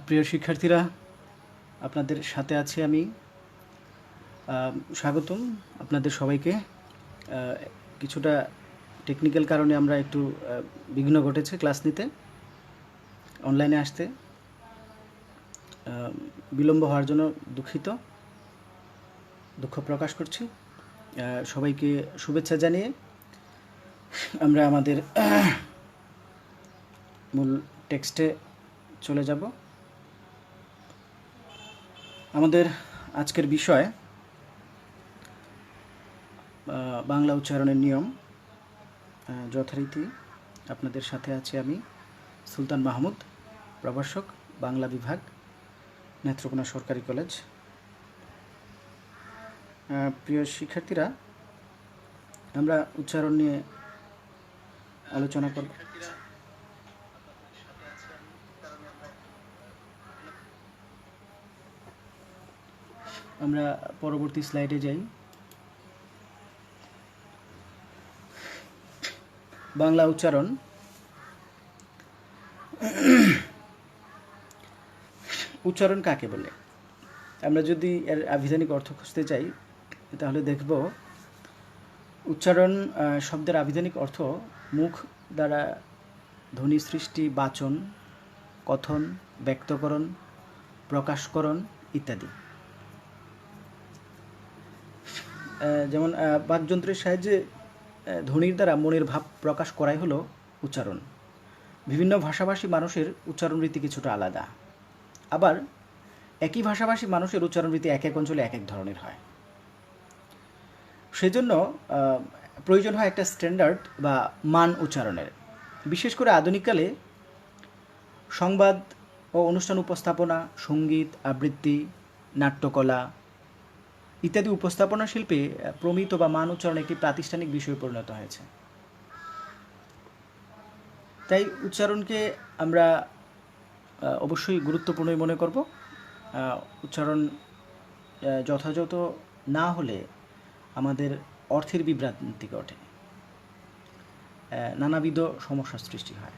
প্রিয় শিক্ষার্থীরা, আপনাদের সাথে আছি আমি। স্বাগতম আপনাদের সবাইকে। কিছুটা টেকনিক্যাল কারণে আমরা একটু বিঘ্ন ঘটেছে ক্লাস নিতে, অনলাইনে আসতে বিলম্ব হওয়ার জন্য দুঃখ প্রকাশ করছি। সবাইকে শুভেচ্ছা জানিয়ে আমরা আমাদের মূল টেক্সটে চলে যাব। আমাদের আজকের বিষয় বাংলা উচ্চারণের নিয়ম। যথারীতি আপনাদের সাথে আছি আমি, সুলতান মাহমুদ, প্রভাষক, বাংলা বিভাগ, নেত্রকোনা সরকারি কলেজ। প্রিয় শিক্ষার্থীরা, আমরা উচ্চারণ নিয়ে আলোচনা করব। আমরা পরবর্তী স্লাইডে যাই। বাংলা উচ্চারণ। উচ্চারণ কাকে বলে? আমরা যদি এর আভিধানিক অর্থ খুঁজতে চাই তাহলে দেখব উচ্চারণ শব্দের আভিধানিক অর্থ মুখ দ্বারা ধ্বনি সৃষ্টি, বাচন, কথন, ব্যক্তকরণ, প্রকাশকরণ ইত্যাদি। যেমন বাকযন্ত্রের সাহায্যে ধ্বনির দ্বারা মনের ভাব প্রকাশ করাই হলো উচ্চারণ। বিভিন্ন ভাষাভাষী মানুষের উচ্চারণ রীতি কিছুটা আলাদা, আবার একই ভাষাভাষী মানুষের উচ্চারণ রীতি এক এক অঞ্চলে এক এক ধরনের হয়। সেজন্য প্রয়োজন হয় একটা স্ট্যান্ডার্ড বা মান উচ্চারণের। বিশেষ করে আধুনিককালে সংবাদ ও অনুষ্ঠান উপস্থাপনা, সঙ্গীত, আবৃত্তি, নাট্যকলা ইত্যাদি উপস্থাপনা শিল্পে প্রমিত বা মান উচ্চারণ একটি প্রাতিষ্ঠানিক বিষয়ে পরিণত হয়েছে। তাই উচ্চারণকে আমরা অবশ্যই গুরুত্বপূর্ণই মনে করব। উচ্চারণ যথাযথ না হলে আমাদের অর্থের বিভ্রান্তি ঘটে, নানাবিধ সমস্যার সৃষ্টি হয়।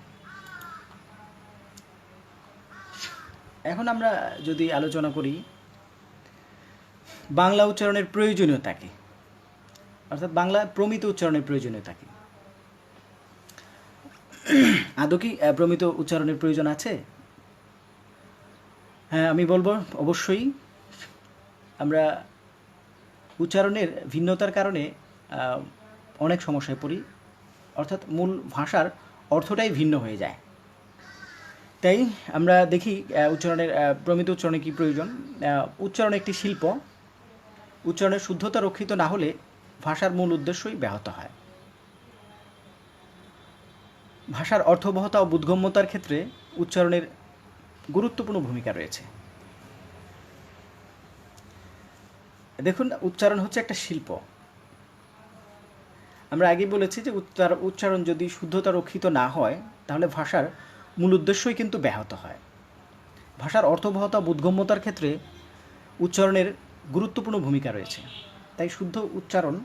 এখন আমরা যদি আলোচনা করি বাংলা উচ্চারণের প্রয়োজনীয়তা কি, অর্থাৎ বাংলা প্রমিত উচ্চারণের প্রয়োজনীয়তা কি। আদৌ কি প্রমিত উচ্চারণের প্রয়োজন আছে? হ্যাঁ, আমি বলবো অবশ্যই। আমরা উচ্চারণের ভিন্নতার কারণে অনেক সমস্যায় পড়ি, অর্থাৎ মূল ভাষার অর্থটাই ভিন্ন হয়ে যায়। তাই আমরা দেখি উচ্চারণের প্রমিত উচ্চারণে কী প্রয়োজন। উচ্চারণ একটি শিল্প। উচ্চারণের শুদ্ধতা রক্ষিত না হলে ভাষার মূল উদ্দেশ্যই ব্যাহত হয়। ভাষার অর্থবহতা ও বোধগম্যতার ক্ষেত্রে উচ্চারণের গুরুত্বপূর্ণ ভূমিকা রয়েছে। দেখুন, উচ্চারণ হচ্ছে একটা শিল্প। আমরা আগেই বলেছি যে উচ্চারণ যদি শুদ্ধতা রক্ষিত না হয় তাহলে ভাষার মূল উদ্দেশ্যই কিন্তু ব্যাহত হয়। ভাষার অর্থবহতা বোধগম্যতার ক্ষেত্রে উচ্চারণের গুরুত্বপূর্ণ ভূমিকা রয়েছে। তাই শুদ্ধ উচ্চারণ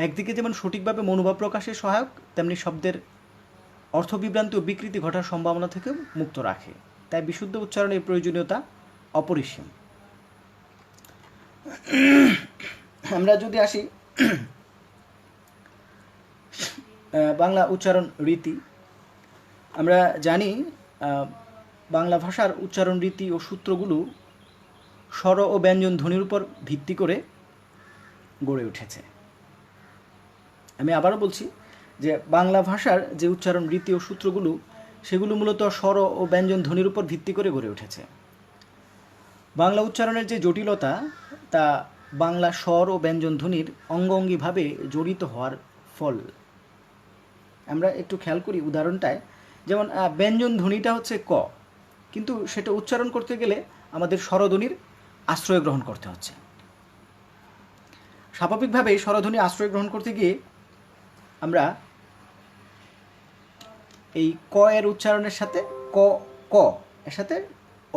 একদিকে যেমন সঠিকভাবে মনোভাব প্রকাশে সহায়ক, তেমনি শব্দের অর্থবিভ্রান্তি ও বিকৃতি ঘটার সম্ভাবনা থেকেও মুক্ত রাখে। তাই বিশুদ্ধ উচ্চারণের প্রয়োজনীয়তা অপরিসীম। আমরা যদি আসি বাংলা উচ্চারণ রীতি, আমরা জানি বাংলা ভাষার উচ্চারণ রীতি ও সূত্রগুলো স্বর ও ব্যঞ্জন ধ্বনির উপর ভিত্তি করে গড়ে উঠেছে। আমি আবারও বলছি যে বাংলা ভাষার যে উচ্চারণ রীতি ও সূত্রগুলো সেগুলো মূলত স্বর ও ব্যঞ্জন ধ্বনির উপর ভিত্তি করে গড়ে উঠেছে। বাংলা উচ্চারণের যে জটিলতা তা বাংলা স্বর ও ব্যঞ্জন ধ্বনির অঙ্গাঙ্গিভাবে জড়িত হওয়ার ফল। আমরা একটু খেয়াল করি উদাহরণটায়, যেমন ব্যঞ্জন ধ্বনিটা হচ্ছে ক, কিন্তু সেটা উচ্চারণ করতে গেলে আমাদের স্বরধ্বনির আশ্রয় গ্রহণ করতে হচ্ছে। স্বাভাবিকভাবেই স্বরধ্বনি আশ্রয় গ্রহণ করতে গিয়ে আমরা এই ক এর উচ্চারণের সাথে ক এর সাথে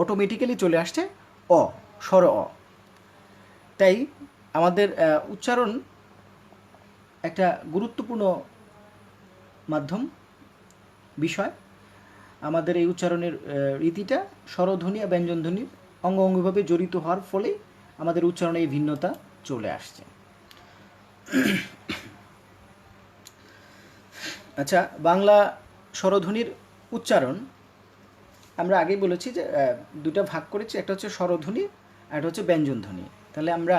অটোমেটিক্যালি চলে আসছে অ, স্বর অ। তাই আমাদের উচ্চারণ একটা গুরুত্বপূর্ণ মাধ্যম বিষয়। আমাদের এই উচ্চারণের রীতিটা স্বরধ্বনি আর ব্যঞ্জনধ্বনির অঙ্গভঙ্গিভাবে জড়িত হওয়ার ফলে আমাদের উচ্চারণে এই ভিন্নতা চলে আসছে। আচ্ছা, বাংলা স্বরধ্বনির উচ্চারণ আমরা আগেই বলেছি যে দুটা ভাগ করেছি, একটা হচ্ছে স্বরধ্বনি আর একটা হচ্ছে ব্যঞ্জনধ্বনি। তাহলে আমরা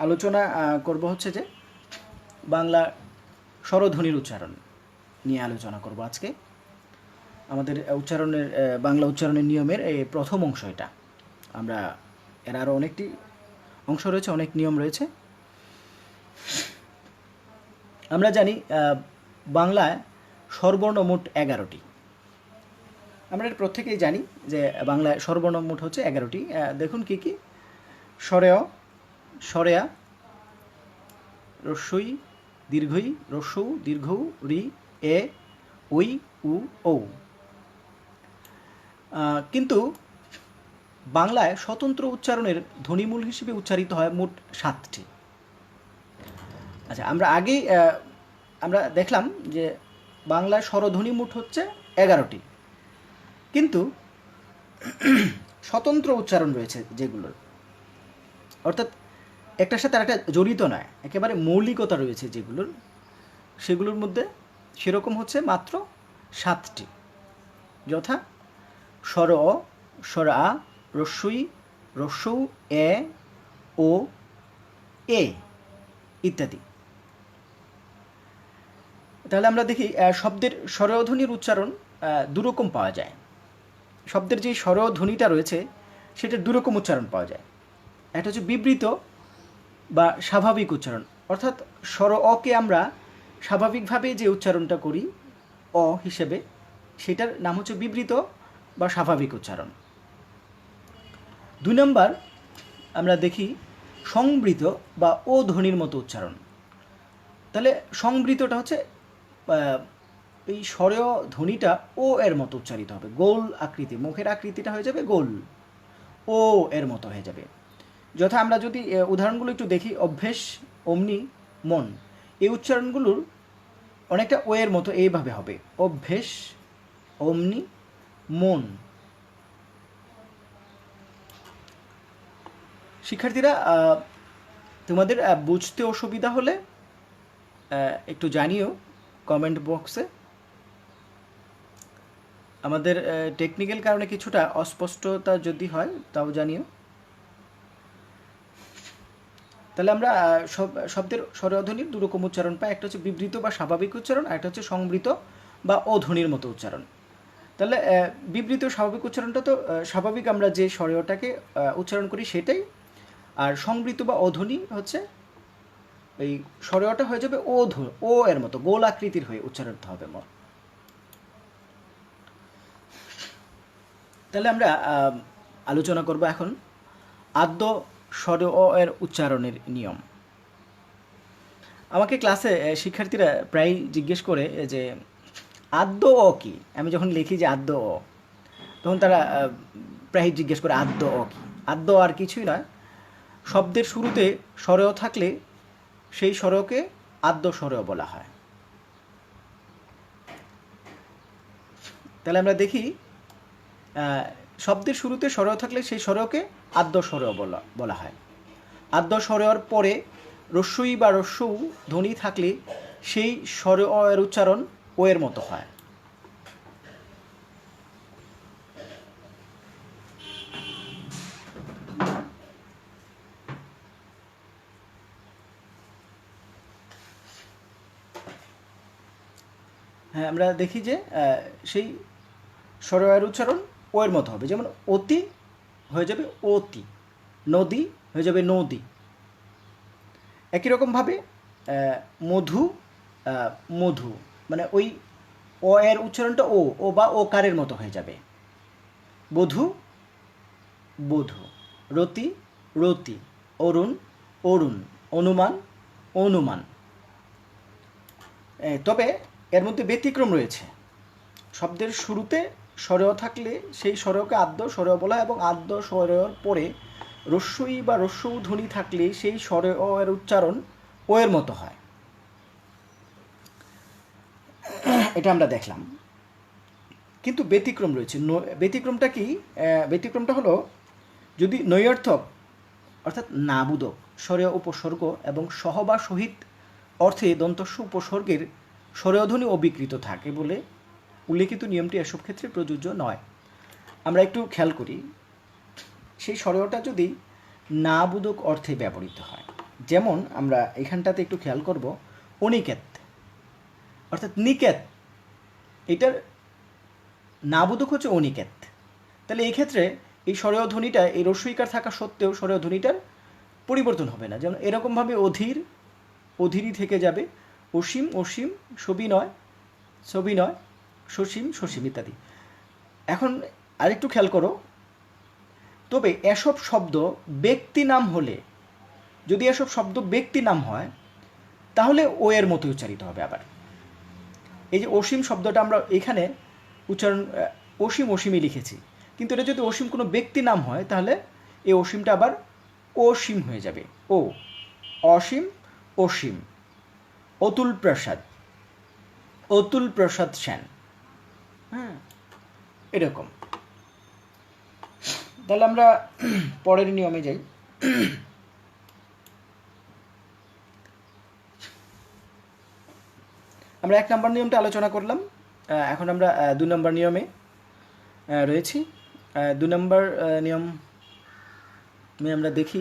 আলোচনা করব হচ্ছে যে বাংলা স্বরধ্বনির উচ্চারণ নিয়ে আলোচনা করব আজকে। আমাদের উচ্চারণের বাংলা উচ্চারণের নিয়মের এই প্রথম অংশ এটা। আমরা এর আরও অনেকটি অংশ রয়েছে, অনেক নিয়ম রয়েছে। আমরা জানি বাংলায় স্বরবর্ণ মোট 11টি। আমরা প্রত্যেকেই জানি যে বাংলায় স্বরবর্ণ মোট হচ্ছে 11টি। দেখুন কি কি: স্বরেয়, স্বরেয়া, রস্বই, দীর্ঘই, রস্যৌ, দীর্ঘৌ, রি, এ, ওই, উ, ঔ। কিন্তু বাংলায় স্বতন্ত্র উচ্চারণের ধ্বনিমূল হিসেবে উচ্চারিত হয় মোট 7টি। আচ্ছা, আমরা দেখলাম যে বাংলায় স্বরধ্বনি মোট হচ্ছে 11টি, কিন্তু স্বতন্ত্র উচ্চারণ রয়েছে যেগুলোর, অর্থাৎ একটার সাথে আরেকটা জড়িত নয়, একেবারে মৌলিকতা রয়েছে যেগুলোর, সেগুলোর মধ্যে সেরকম হচ্ছে মাত্র 7টি। যথা স্বর অ, স্বর আ, রস্বই, রস্যৌ, এ, ও, এ ইত্যাদি। তাহলে আমরা দেখি শব্দের স্বরধ্বনির উচ্চারণ দুরকম পাওয়া যায়। শব্দের যে স্বরধ্বনিটা রয়েছে সেটার দুরকম উচ্চারণ পাওয়া যায়। একটা হচ্ছে বিবৃত বা স্বাভাবিক উচ্চারণ, অর্থাৎ স্বর অকে আমরা স্বাভাবিকভাবে যে উচ্চারণটা করি অ হিসেবে, সেটার নাম হচ্ছে বিবৃত বা স্বাভাবিক উচ্চারণ। 2 নম্বর আমরা দেখি সংবৃত বা ও ধ্বনির মতো উচ্চারণ। তাহলে সংবৃতটা হচ্ছে এই স্বরেয় ধ্বনিটা ও এর মতো উচ্চারিত হবে, গোল আকৃতি, মুখের আকৃতিটা হয়ে যাবে গোল, ও এর মতো হয়ে যাবে। যথা আমরা যদি উদাহরণগুলো একটু দেখি, অভ্যেস, অমনি, মন, এই উচ্চারণগুলোর অনেকটা ও এর মতো এইভাবে হবে: অভ্যেস, অমনি, মন। শিক্ষার্থীরা, তোমাদের বুঝতে অসুবিধা হলে একটু জানিও কমেন্ট বক্সে। আমাদের টেকনিক্যাল কারণে কিছুটা অস্পষ্টতা যদি হয় তাও জানিও। তাহলে আমরা শব্দের স্বরধ্বনির দুরকম উচ্চারণ পাই, একটা হচ্ছে বিবৃত বা স্বাভাবিক উচ্চারণ, আর একটা হচ্ছে সংবৃত বা ও ধ্বনির মতো উচ্চারণ। তাহলে বিবৃত স্বাভাবিক উচ্চারণটা তো স্বাভাবিক আমরা যে স্বরেয়টাকে উচ্চারণ করি সেটাই, আর সংবৃত বা অধ্বনি হচ্ছে এই স্বরেয়টা হয়ে যাবে ও এর মতো গোল আকৃতির হয়ে উচ্চারিত হবে মোর। তাহলে আমরা আলোচনা করব এখন আদ্য স্বর অ এর উচ্চারণের নিয়ম। আমাকে ক্লাসে শিক্ষার্থীরা প্রায় জিজ্ঞেস করে যে আদ্য অ কি। আমি যখন লিখি যে আদ্য অ, তখন তারা প্রায় জিজ্ঞেস করে আদ্য অ কি। আদ্য আর কিছুই নয়, শব্দের শুরুতে স্বরেয় থাকলে সেই স্বরকে আদ্য স্বরেয় বলা হয়। তাহলে আমরা দেখি শব্দের শুরুতে স্বরেয় থাকলে সেই স্বরকে আদ্য স্বরেয় বলা হয়। আদ্য স্বরেয়র পরে রস্বই বা রস্যৌ ধ্বনি থাকলে সেই স্বরের উচ্চারণ ও এর মতো হয়। হ্যাঁ, আমরা দেখি যে সেই স্বরের উচ্চারণ ও এর মতো হবে। যেমন অতি হয়ে যাবে অতি, নদী হয়ে যাবে নদী। একই রকমভাবে মধু, মধু, মানে ওই ও এর উচ্চারণটা ও বা ও কারের মতো হয়ে যাবে। বধূ, বধূ। রতি, রতি। অরুণ, অরুণ। অনুমান, অনুমান। তবে এর মধ্যে ব্যতিক্রম রয়েছে। শব্দের শুরুতে স্বরেয় থাকলে সেই স্বরেয়কে আদ্য স্বরেয় বলা হয়, এবং আদ্য স্বরেয়র পরে রস্বই বা রস্যৌ ধ্বনি থাকলে সেই স্বরের উচ্চারণ ও এর মতো হয়। এটা আমরা দেখলাম। কিন্তু ব্যতিক্রম রয়েছে। ব্যতিক্রমটা কি? ব্যতিক্রমটা হলো যদি নৈয়ার্থক অর্থাৎ নাবুদক স্বরেয় উপসর্গ এবং সহ বা সহিত অর্থে দন্তস্ব উপসর্গের স্বরেয়ধ্বনি অবিকৃত থাকে বলে উল্লেখিত নিয়মটি এসব ক্ষেত্রে প্রযোজ্য নয়। আমরা একটু খেয়াল করি, সেই স্বরেয়টা যদি নাবুদক অর্থে ব্যবহৃত হয়, যেমন আমরা এখানটাতে একটু খেয়াল করব, অনিকেত অর্থাৎ নিকেত, এটার নাবুদক হচ্ছে অনিকেত। তাহলে এই ক্ষেত্রে এই স্বরেয় ধ্বনিটা এই রস্বইকার থাকা সত্ত্বেও স্বরেয় ধ্বনিটার পরিবর্তন হবে না। যেমন এরকমভাবে অধীর অধীরই থেকে যাবে, অসীম অসীম, সবিনয় সবিনয়, সসীম সসীম ইত্যাদি। এখন আরেকটু খেয়াল করো, তবে এসব শব্দ ব্যক্তি নাম হলে, যদি এসব শব্দ ব্যক্তি নাম হয় তাহলে ও এর মতো উচ্চারিত হবে। আবার এই যে অসীম শব্দটা আমরা এখানে উচ্চারণ অসীম অসীমই লিখেছি, কিন্তু এটা যদি অসীম কোনো ব্যক্তি নাম হয় তাহলে এই অসীমটা আবার অসীম হয়ে যাবে। ও অসীম অসীম, অতুল প্রসাদ অতুল প্রসাদ সেন, হ্যাঁ এরকম। তাহলে আমরা পরের নিয়মে যাই। আমরা 1 নম্বর নিয়মটা আলোচনা করলাম, এখন আমরা 2 নম্বর নিয়মে রয়েছি। 2 নম্বর নিয়মে আমরা দেখি,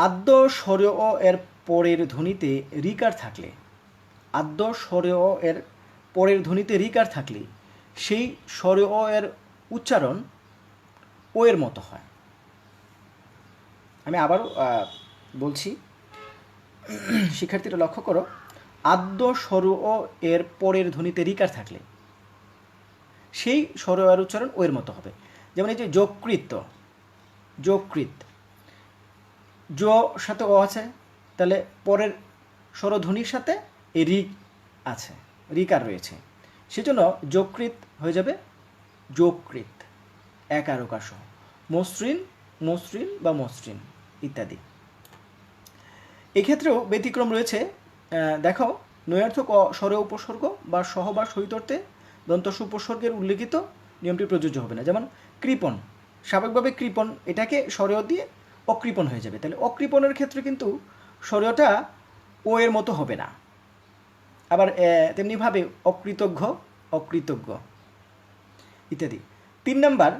আদ্য স্বরেয় এর পরের ধ্বনিতে রিকার থাকলে, আদ্য স্বরেয় এর পরের ধ্বনিতে রিকার থাকলে সেই স্বরেয় এর উচ্চারণ ও এর মতো হয়। আমি আবারও বলছি, শিক্ষার্থীরা লক্ষ্য করো, আদ্য স্বরেয় এর পরের ধ্বনিতে রিকার থাকলে সেই স্বরেয় এর উচ্চারণ ও এর মতো হবে। যেমন এই যে যকৃত, যকৃত, য সাথে ও আছে, তাহলে পরের স্বরধ্বনির সাথে এই রি আছে, রিকার রয়েছে, সেজন্য যকৃত হয়ে যাবে যকৃত, একার ওকার সহ। মসৃণ মসৃণ বা মসৃণ ইত্যাদি। এক্ষেত্রেও ব্যতিক্রম রয়েছে। দেখো, নৈয়ার্থক স্বরেয় উপসর্গ বা সহ বা সহিতর্থে দন্তস্ব উপসর্গের উল্লেখিত নিয়মটি প্রযোজ্য হবে না। যেমন কৃপণ, স্বাভাবিকভাবে কৃপণ এটাকে স্বরেয় দিয়ে অকৃপণ হয়ে যাবে, তাহলে অকৃপণের ক্ষেত্রে কিন্তু স্বরেয়টা ও এর মতো হবে না। আবার তেমনিভাবে অকৃতজ্ঞ অকৃতজ্ঞ ইত্যাদি। 3 নম্বর,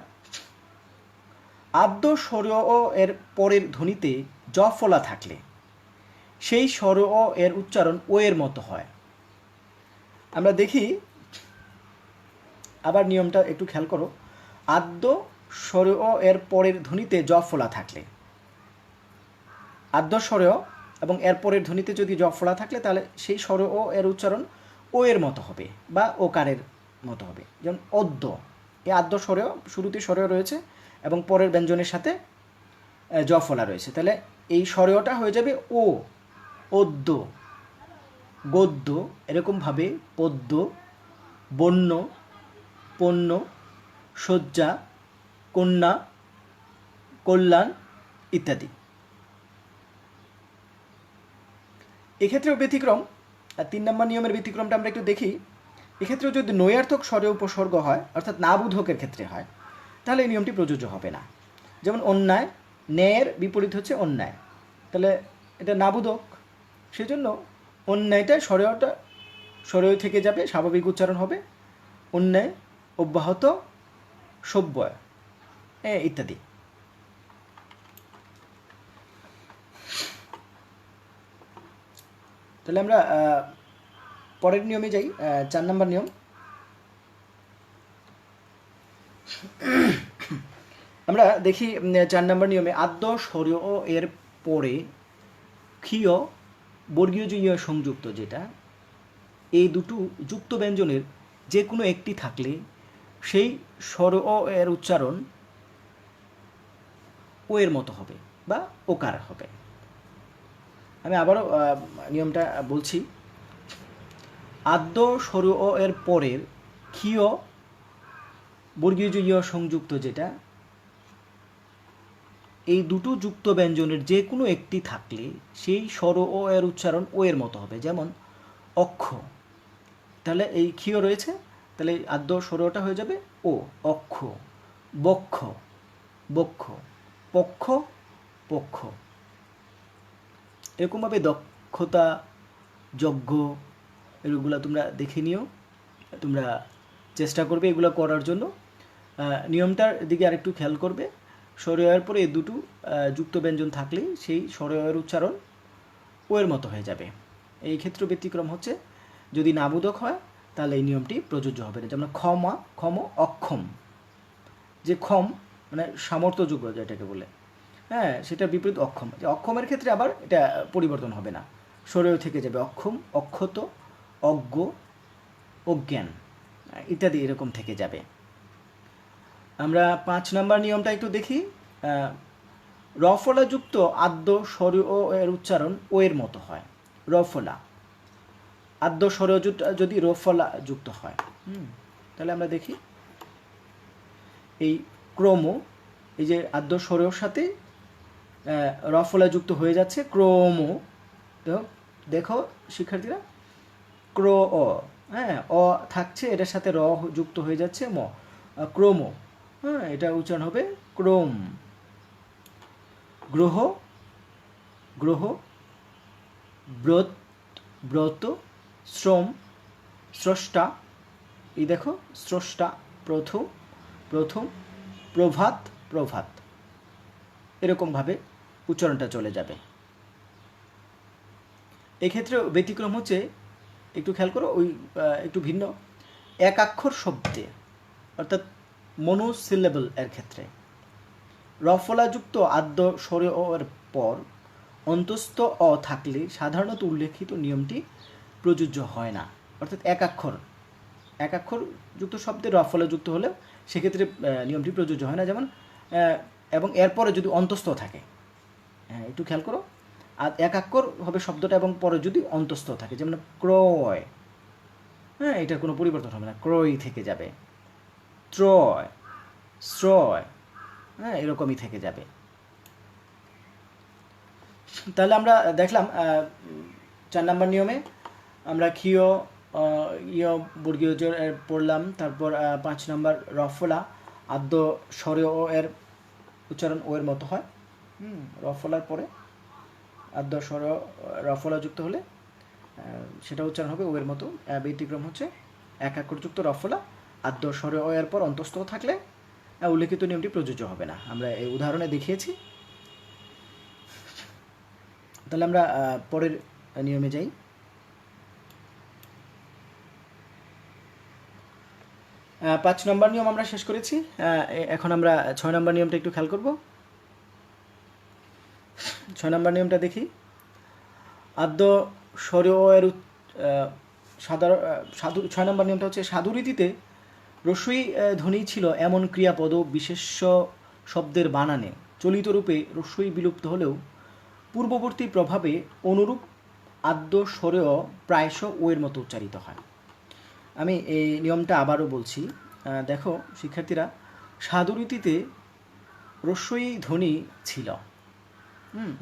আদ্য স্বরেয় এর পরের ধ্বনিতে জ ফলা থাকলে সেই স্বরেয় এর উচ্চারণ ও এর মতো হয়। আমরা দেখি, আবার নিয়মটা একটু খেয়াল করো, আদ্য স্বরেয় এর পরের ধ্বনিতে জ ফলা থাকলে, আদ্য স্বরেয় এবং এর পরের ধ্বনিতে যদি জ ফলা থাকলে তাহলে সেই স্বরেয় এর উচ্চারণ ও এর মতো হবে বা ওকারের মতো হবে। যেমন অদ্য, এই আদ্য স্বরেয় শুরুতে স্বরেয় রয়েছে এবং পরের ব্যঞ্জনের সাথে জ ফলা রয়েছে, তাহলে এই স্বরেয়টা হয়ে যাবে ও, অদ্য, গদ্য, এরকমভাবে পদ্য, বন্য, পণ্য, শয্যা, কন্যা, কল্যাণ ইত্যাদি। এক্ষেত্রেও ব্যতিক্রম, 3 নম্বর নিয়মের ব্যতিক্রমটা আমরা একটু দেখি। এক্ষেত্রেও যদি নৈয়ার্থক স্বরে উপসর্গ হয়, অর্থাৎ নাবুধকের ক্ষেত্রে হয়, তাহলে এই নিয়মটি প্রযোজ্য হবে না। যেমন অন্যায়, ন্যায়ের বিপরীত হচ্ছে অন্যায়, তাহলে এটা নাবুধক, সেজন্য অন্যায়টা স্বরেয় থেকে যাবে, স্বাভাবিক উচ্চারণ হবে, অন্যায় অব্যাহত সব্যয় ইত্যাদি। তাহলে আমরা পরের নিয়মে যাই, 4 নম্বর নিয়ম। আমরা দেখি 4 নম্বর নিয়মে, আদ্য স্বরেয় এর পরে ক্ষীয় বর্গীয় জ সংযুক্ত যেটা, এই দুটো যুক্ত ব্যঞ্জনের যে কোনো একটি থাকলে সেই স্বরেয় এর উচ্চারণ ও এর মতো হবে বা ওকার হবে। আমি আবারও নিয়মটা বলছি, আদ্য স্বরেয় এর পরের ক্ষীয় বর্গীয় জ সংযুক্ত যেটা, এই দুটো যুক্ত ব্যঞ্জনের যে কোনো একটি থাকলে সেই স্বরেয় এর উচ্চারণ ও এর মতো হবে। যেমন অক্ষ, তাহলে এই ক্ষীয় রয়েছে, তাহলে আদ্য সরেওটা হয়ে যাবে ও, অক্ষ, বক্ষ, বক্ষ, পক্ষ, পক্ষ। এরকমভাবে দক্ষতা, যজ্ঞ, এগুলো তোমরা দেখে নিও, তোমরা চেষ্টা করবে এগুলো করার জন্য। নিয়মটার দিকে আরেকটু খেয়াল করবে, স্বরয়ের পরে এই দুটো যুক্ত ব্যঞ্জন থাকলেই সেই স্বরয়ের উচ্চারণ ও এর মতো হয়ে যাবে। এই ক্ষেত্রে ব্যতিক্রম হচ্ছে যদি নাবোধক হয় তাহলে এই নিয়মটি প্রযোজ্য হবে না। যেমন ক্ষমা, ক্ষম, অক্ষম, যে ক্ষম মানে সামর্থ্যযোগ্য যেটাকে বলে, হ্যাঁ, সেটার বিপরীত অক্ষম। যে অক্ষমের ক্ষেত্রে আবার এটা পরিবর্তন হবে না, স্বরয় থেকে যাবে অক্ষম, অক্ষত, অজ্ঞ, অজ্ঞান ইত্যাদি এরকম থেকে যাবে। আমরা 5 নম্বর নিয়মটা একটু দেখি। রফলাযুক্ত আদ্য স্বরীয় এর উচ্চারণ ও এর মতো হয়। রফলা, আদ্য স্বরীয় যদি রফলা যুক্ত হয়, তাহলে আমরা দেখি এই ক্রম, এই যে আদ্য স্বরীয়র সাথে রফলা যুক্ত হয়ে যাচ্ছে, ক্রম। দেখো শিক্ষার্থীরা, ক্র অ, হ্যাঁ, অ থাকছে, এটার সাথে র যুক্ত হয়ে যাচ্ছে, ম, ক্রম, হ্যাঁ, এটা উচ্চারণ হবে ক্রম। গ্রহ, গ্রহ, ব্রত, ব্রত, শ্রম, স্রষ্টা, এই দেখো স্রষ্টা, প্রথম, প্রথম, প্রভাত, প্রভাত, এরকমভাবে উচ্চারণটা চলে যাবে। এক্ষেত্রে ব্যতিক্রম হচ্ছে, একটু খেয়াল করো, ওই একটু ভিন্ন একাক্ষর শব্দে, অর্থাৎ মনোসিলেবল এর ক্ষেত্রে রফলাযুক্ত আদ্য স্বরীয় এর পর অন্তস্থ অ থাকলে সাধারণত উল্লেখিত নিয়মটি প্রযোজ্য হয় না। অর্থাৎ একাক্ষর যুক্ত শব্দে রফলা যুক্ত হলেও সেক্ষেত্রে নিয়মটি প্রযোজ্য হয় না। যেমন এবং এরপরে যদি অন্তস্থ থাকে, হ্যাঁ, একটু খেয়াল করো, আর একাক্ষর হবে শব্দটা এবং পরে যদি অন্তস্থ থাকে, যেমন ক্রয়, হ্যাঁ, এটার কোনো পরিবর্তন হবে না, ক্রয় থেকে যাবে, ত্রয়, শ্রয়, হ্যাঁ, এরকমই থেকে যাবে। তাহলে আমরা দেখলাম 4 নম্বর নিয়মে আমরা ক্ষীয়, ইয়, বর্গীয় জোর এর পড়লাম। তারপর 5 নম্বর রফলা, আদ্য স্বরীয় ও এর উচ্চারণ ও এর মতো হয়। রফলার পরে আদ্য স্বরীয় রফলা যুক্ত হলে সেটা উচ্চারণ হবে ও এর মতো। ব্যতিক্রম হচ্ছে একাক্ষরযুক্ত রফলা আদ্য স্বরীয় ও এর পর অন্তস্থ থাকলে উল্লেখিত নিয়মটি প্রযোজ্য হবে না। আমরা এই উদাহরণে দেখিয়েছি। তাহলে আমরা পরের নিয়মে যাই। 5 নম্বর নিয়ম আমরা শেষ করেছি। এখন আমরা 6 নম্বর নিয়মটা একটু খেয়াল করব। 6 নম্বর নিয়মটা দেখি। আদ্য স্বরীয় এর সাধারণ 6 নম্বর নিয়মটা হচ্ছে সাধুরীতিতে রস্বই ধ্বনি ছিল এমন ক্রিয়াপদ বিশেষ্য শব্দের বানানে চলিত রূপে রস্বই বিলুপ্ত হলেও পূর্ববর্তী প্রভাবে অনুরূপ আদ্য স্বরেও প্রায়শ ও এর মতো উচ্চারিত হয়। আমি এই নিয়মটা আবারও বলছি, দেখো শিক্ষার্থীরা, সাধুরীতিতে রস্বই ধ্বনি ছিল,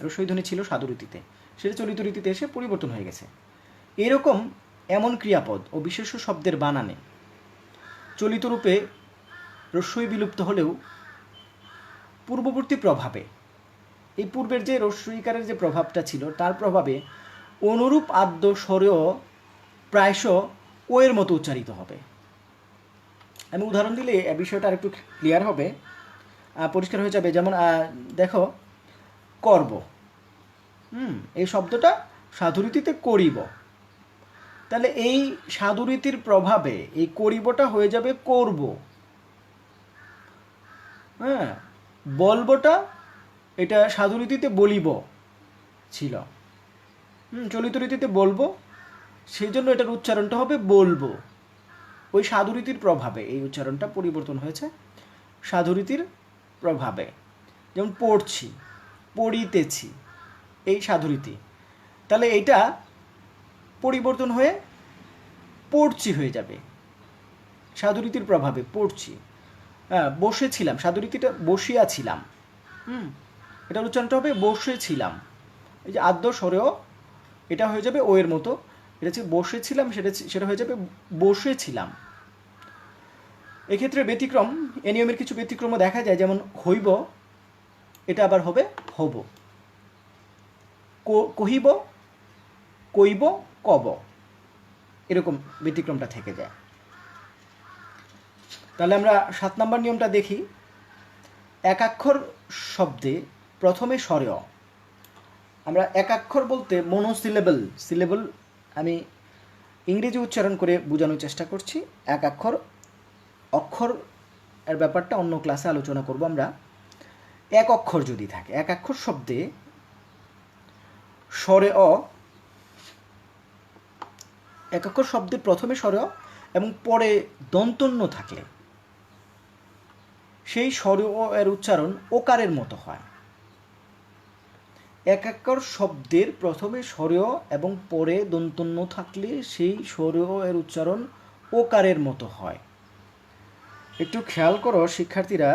রস্বই ধ্বনি ছিল সাধুরীতিতে, সেটা চলিত রীতিতে এসে পরিবর্তন হয়ে গেছে। এরকম এমন ক্রিয়াপদ ও বিশেষ্য শব্দের বানানে চলিত রূপে রস্বই বিলুপ্ত হলেও পূর্ববর্তী প্রভাবে, এই পূর্বের যে রস্বইকারের যে প্রভাবটা ছিল তার প্রভাবে অনুরূপ আদ্য স্বরেও প্রায়শ ও এর মতো উচ্চারিত হবে। আমি উদাহরণ দিলে বিষয়টা আরেকটু ক্লিয়ার হবে, পরিষ্কার হয়ে যাবে। যেমন দেখো, করব, এই শব্দটা সাধুরীতিতে করিব, তাহলে এই সাধুরীতির প্রভাবে এই করিবটা হয়ে যাবে করব, হ্যাঁ, বলবটা এটা সাধুরীতিতে বলিব ছিল, চলিত রীতিতে বলবো, সেই জন্য এটার উচ্চারণটা হবে বলবো। ওই সাধুরীতির প্রভাবে এই উচ্চারণটা পরিবর্তন হয়েছে, সাধুরীতির প্রভাবে। যেমন পড়ছি, পড়িতেছি, এই সাধুরীতি, তাহলে এইটা পরিবর্তন হয়ে পড়ছি হয়ে যাবে, সাধুরীতির প্রভাবে পড়ছি। হ্যাঁ, বসেছিলাম, সাধুরীতিটা বসিয়াছিলাম, এটার উচ্চারণটা হবে বসেছিলাম। এই যে আদ্য স্বরেও এটা হয়ে যাবে ও এর মতো, এটা হচ্ছে বসেছিলাম, সেটা হয়ে যাবে বসেছিলাম। এক্ষেত্রে ব্যতিক্রম, এ নিয়মের কিছু ব্যতিক্রমও দেখা যায়, যেমন হইব এটা আবার হবে হব, কহিব কইব কব, এরকম ব্যতিক্রমটা থেকে যায়। তাহলে আমরা 7 নম্বর নিয়মটা দেখি। একাক্ষর শব্দে প্রথমে স্বরে অ। আমরা একাক্ষর বলতে মনোসিলেবল, সিলেবল আমি ইংরেজি উচ্চারণ করে বোঝানোর চেষ্টা করছি। একাক্ষর অক্ষর এর ব্যাপারটা অন্য ক্লাসে আলোচনা করব আমরা। এক অক্ষর যদি থাকে, একাক্ষর শব্দে স্বরে অ, একাক্ষর শব্দের প্রথমে স্বরে অ এবং পরে দন্তন্য থাকলে সেই স্বরে অ এর উচ্চারণ ওকারের মতো হয়। একাক্ষর শব্দের প্রথমে স্বরে অ এবং পরে দন্তন্য থাকলে সেই স্বরে অ এর উচ্চারণ ওকারের মতো হয়। একটু খেয়াল করো শিক্ষার্থীরা,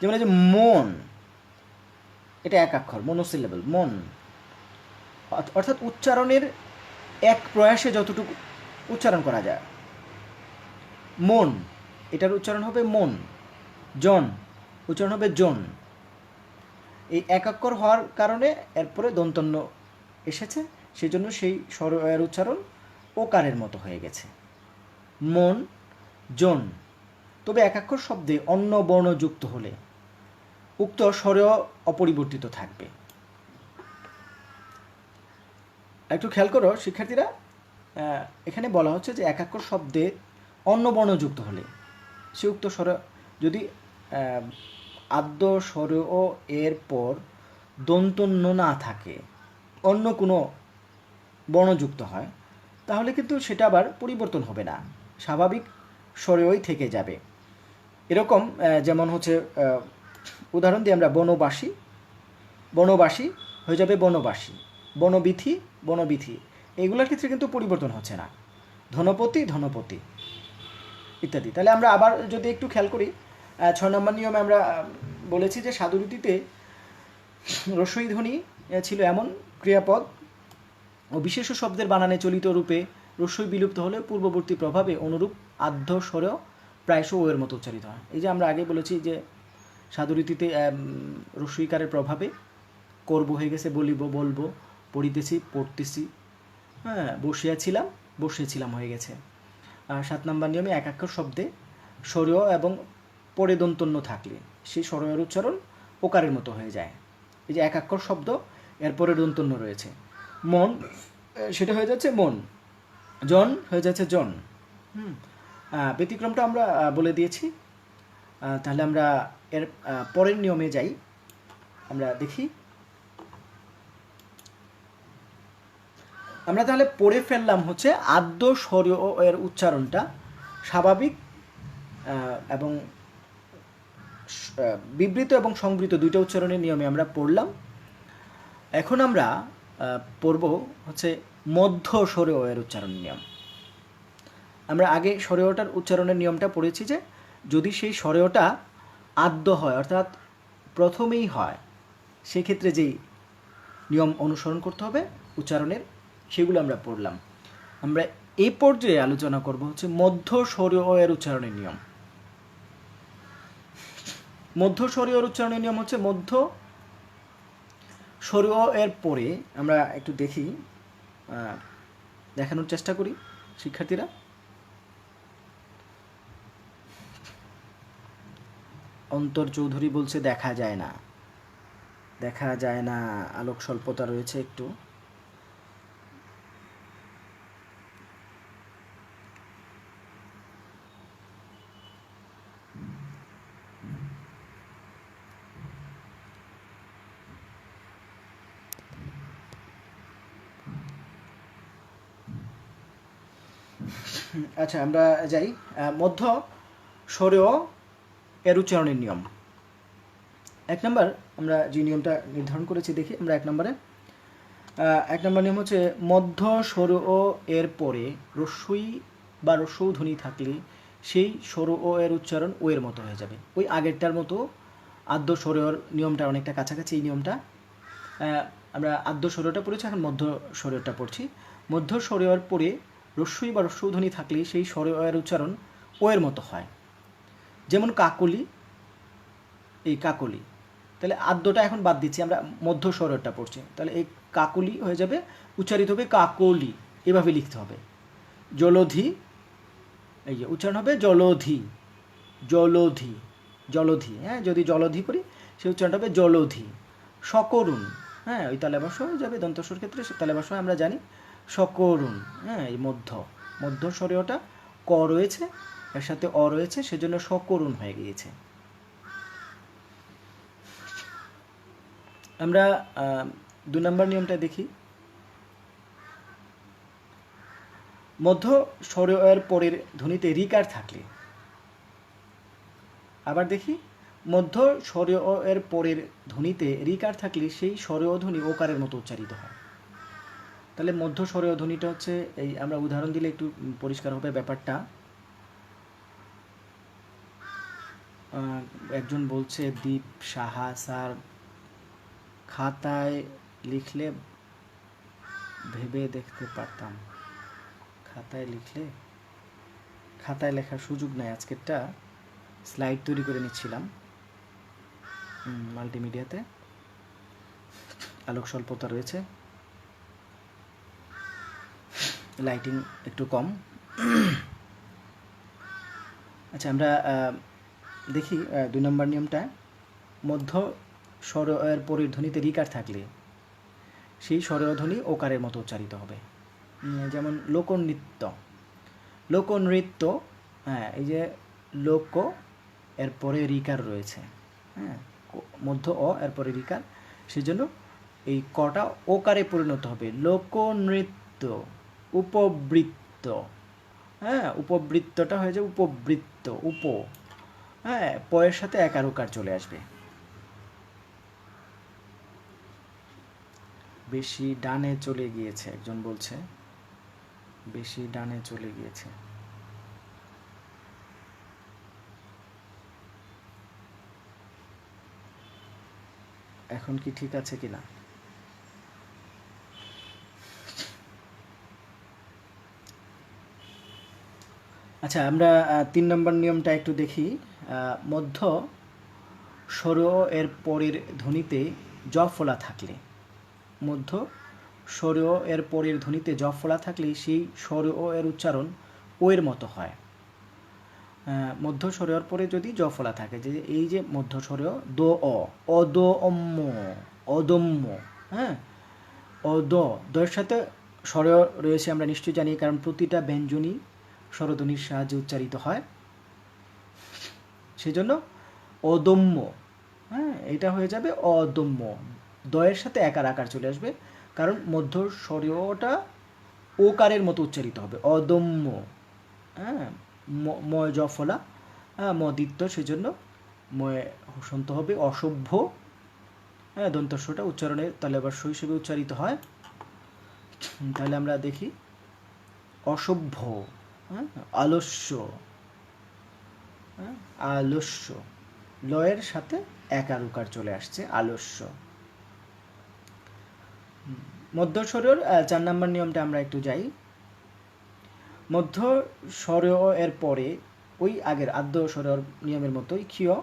যেমন এই যে মন, এটা একাক্ষর, মনোসিলেবল, মন, অর্থাৎ উচ্চারণের এক প্রয়াসে যতটুকু উচ্চারণ করা যায়। মন, এটার উচ্চারণ হবে মন। জন, উচ্চারণ হবে জন। এই একাক্ষর হওয়ার কারণে এরপরে দন্তন্য এসেছে, সেই জন্য সেই স্বর এর উচ্চারণ ওকারের মতো হয়ে গেছে, মন, জন। তবে একাক্ষর শব্দে অন্য বর্ণ যুক্ত হলে উক্ত স্বরে অপরিবর্তিত থাকবে। একটু খেয়াল করো শিক্ষার্থীরা, এখানে বলা হচ্ছে যে একাক্ষর শব্দে অন্য বর্ণ যুক্ত হলে সে উক্ত স্বর, যদি আদ্য স্বর ও এর পর দন্তন্য না থাকে, অন্য কোনো বর্ণযুক্ত হয়, তাহলে কিন্তু সেটা আবার পরিবর্তন হবে না, স্বাভাবিক স্বরেই থেকে যাবে। এরকম যেমন হচ্ছে, উদাহরণ দিয়ে আমরা বনবাসী, বনবাসী হয়ে যাবে বনবাসী, বনবিথি বনবিথি, এইগুলোর ক্ষেত্রে কিন্তু পরিবর্তন হচ্ছে না, ধনপতি ধনপতি ইত্যাদি। তাহলে আমরা আবার যদি একটু খেয়াল করি, 6 নম্বর নিয়মে আমরা বলেছি যে সাধুরীতিতে রস্বই ধ্বনি ছিল এমন ক্রিয়াপদ ও বিশেষ শব্দের বানানে চলিত রূপে রস্বই বিলুপ্ত হলে পূর্ববর্তী প্রভাবে অনুরূপ আদ্য স্বরেও প্রায়শ ও এর মতো উচ্চারিত হয়। এই যে আমরা আগে বলেছি যে সাধুরীতিতে রস্বইকারের প্রভাবে করব হয়ে গেছে বলিব বলবো, পড়িতেছি পড়তেছি, হ্যাঁ, বসিয়াছিলাম বসিয়েছিলাম হয়ে গেছে। 7 নম্বর নিয়মে একাক্ষর শব্দে স্বরেয় এবং পরে দন্তন্য থাকলে সেই স্বরের উচ্চারণ ওকারের মতো হয়ে যায়। এই যে একাক্ষর শব্দ, এরপরে দন্তন্য রয়েছে, মন সেটা হয়ে যাচ্ছে মন, জন হয়ে যাচ্ছে জন। ব্যতিক্রমটা আমরা বলে দিয়েছি। তাহলে আমরা এর পরের নিয়মে যাই, আমরা দেখি। আমরা তাহলে পড়ে ফেললাম হচ্ছে আদ্য স্বরীয় এর উচ্চারণটা স্বাভাবিক এবং বিবৃত এবং সংবৃত দুইটা উচ্চারণের নিয়মে আমরা পড়লাম। এখন আমরা পড়ব হচ্ছে মধ্য স্বরীয় এর উচ্চারণ নিয়ম। আমরা আগে স্বরীয়টার উচ্চারণের নিয়মটা পড়েছি যে যদি সেই স্বরীয়টা আদ্য হয়, অর্থাৎ প্রথমেই হয়, সেক্ষেত্রে যেই নিয়ম অনুসরণ করতে হবে উচ্চারণের, সেগুলো আমরা পড়লাম। আমরা এই পর্যায়ে আলোচনা করব হচ্ছে মধ্য স্বরীয় এর উচ্চারণের নিয়ম। মধ্য স্বরীয় উচ্চারণের নিয়ম হচ্ছে মধ্য স্বরীয় এর পরে আমরা একটু দেখি, দেখানোর চেষ্টা করি শিক্ষার্থীরা। অন্তর চৌধুরী বলছে দেখা যায় না, দেখা যায় না, আলোক স্বল্পতা রয়েছে একটু। আচ্ছা, আমরা যাই মধ্য স্বরীয় এর উচ্চারণের নিয়ম। 1 নম্বর আমরা যে নিয়মটা নির্ধারণ করেছি দেখি আমরা 1 নম্বরে। 1 নম্বর নিয়ম হচ্ছে মধ্য স্বরীয় এর পরে রস্বই বা রস্বৌ ধ্বনি থাকলে সেই স্বরীয় এর উচ্চারণ ও এর মতো হয়ে যাবে। ওই আগেরটার মতো আদ্য স্বরীয়র নিয়মটা অনেকটা কাছাকাছি। এই নিয়মটা আমরা আদ্য স্বরীয়টা পড়েছি, এখন মধ্য স্বরীয়টা পড়ছি। মধ্য স্বরীয়র পরে রস্বই বা রস্বৌ ধ্বনি থাকলে সেই স্বরীয় এর উচ্চারণ ও এর মতো হয়। যেমন কাকলি, এই কাকলি, তাহলে আদ্যটা এখন বাদ দিচ্ছি, আমরা মধ্য স্বরটা পড়ছি, তাহলে এই কাকলি হয়ে যাবে, উচ্চারিত হবে কাকলি, এভাবে লিখতে হবে। জলধি, এই যে উচ্চারণ হবে জলধি, জলধি, জলধি, হ্যাঁ, যদি জলধি করি সে উচ্চারণটা হবে জলধি। সকরুণ, হ্যাঁ, ওই তালেবাস হয়ে যাবে দন্তস্বর ক্ষেত্রে, সে তালেবাস আমরা জানি সকরুণ, হ্যাঁ, এই মধ্য স্বরীয়টা ক রয়েছে, এর সাথে অ রয়েছে, সেজন্য সকরুণ হয়ে গিয়েছে। আমরা 2 নম্বর নিয়মটা দেখি। মধ্য স্বরের পরের ধ্বনিতে রিকার থাকলে, আবার দেখি, মধ্য স্বরের পরের ধ্বনিতে রিকার থাকলে সেই স্বরেয় ধ্বনি ওকারের মতো উচ্চারিত হয়। তাহলে মধ্য স্বরেয় ধ্বনিটা হচ্ছে এই, আমরা উদাহরণ দিলে একটু পরিষ্কার হবে ব্যাপারটা। একজন বলছে, দীপ সাহা স্যার, খাতায় লিখলে ভেবে দেখতে পারতাম। খাতায় লিখলে, খাতায় লেখার সুযোগ নাই, আজকেরটা স্লাইড তৈরি করে নিচ্ছিলাম মাল্টিমিডিয়াতে, আলোক স্বল্পতা রয়েছে, লাইটিং একটু কম। আচ্ছা, আমরা দেখি 2 নম্বর নিয়মটা। মধ্য স্বরের পরের ধ্বনিতে রিকার থাকলে সেই স্বরেয় ধ্বনি ওকারের মতো উচ্চারিত হবে। যেমন লোকনৃত্য, লোকনৃত্য, হ্যাঁ, এই যে লোক এরপরে রিকার রয়েছে, হ্যাঁ, মধ্য অ এরপরে রিকার, সেজন্য এই কটা ওকারে পরিণত হবে। লোকনৃত্য, উপবৃত্ত, হ্যাঁ, উপবৃত্তটা হয়ে যাবে উপবৃত্ত, উপ, হ্যাঁ, পয়ের সাথে একার ওকার চলে আসবে। বেশি ডানে চলে গিয়েছে, একজন বলছে বেশি ডানে চলে গিয়েছে। এখন কি ঠিক আছে কিনা? আচ্ছা, আমরা 3 নম্বর নিয়মটা একটু দেখি। মধ্য স্বর এর পরের ধ্বনিতে জ ফলা থাকলে, মধ্য স্বর এর পরের ধ্বনিতে জ ফলা থাকলে সেই স্বর এর উচ্চারণ ও এর মতো হয়। মধ্য স্বরের পরে যদি জ ফলা থাকে, যে এই যে মধ্য স্বরেয় দো অ, অদম্য, অদম্য, হ্যাঁ, অদ, দয়ের সাথে স্বর রয়েছে আমরা নিশ্চয়ই জানি, কারণ প্রতিটা ব্যঞ্জনই স্বরধ্বনির সাহায্যে উচ্চারিত হয়, সেজন্য অদম্য, হ্যাঁ, এটা হয়ে যাবে অদম্য, দয়ের সাথে একার আকার চলে আসবে, কারণ মধ্য স্বরীয়টা ওকারের মতো উচ্চারিত হবে, অদম্য, হ্যাঁ, ময় জফলা, হ্যাঁ, মদিত্য, সেজন্য ময় হসন্ত হবে, অসভ্য, হ্যাঁ, দন্তস্বটা উচ্চারণে তালেবাস্য হিসেবে উচ্চারিত হয়। তাহলে আমরা দেখি, অসভ্য, হ্যাঁ, আলস্য, হ্যাঁ, আলস্য, লয়ের সাথে একার উকার চলে আসছে, আলস্য। মধ্য স্বরের 4 নম্বর নিয়মটা আমরা একটু যাই। মধ্য স্বর এর পরে ওই আগের আদ্য স্বরের নিয়মের মতোই ক্ষীয়,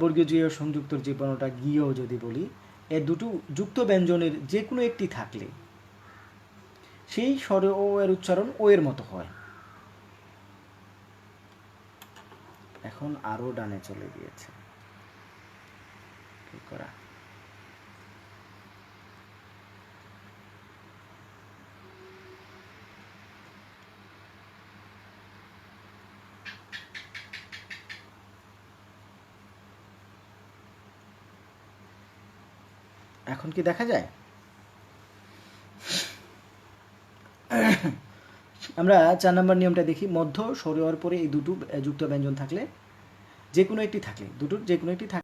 বর্গীয় জ সংযুক্তর যে বর্ণটা গীয় যদি বলি, এর দুটো যুক্ত ব্যঞ্জনের যে কোনো একটি থাকলে সেই স্বর এর উচ্চারণ ও এর মতো হয়। এখন আরো ডানে চলে গিয়েছে, কি করা? এখন কি দেখা যায়? আমরা 4 নম্বর নিয়মটা দেখি। মধ্য স্বর পরে এই দুটো যুক্ত ব্যঞ্জন থাকলে, যে কোনো একটি থাকলে, দুটোর যে কোনো একটি থাকলে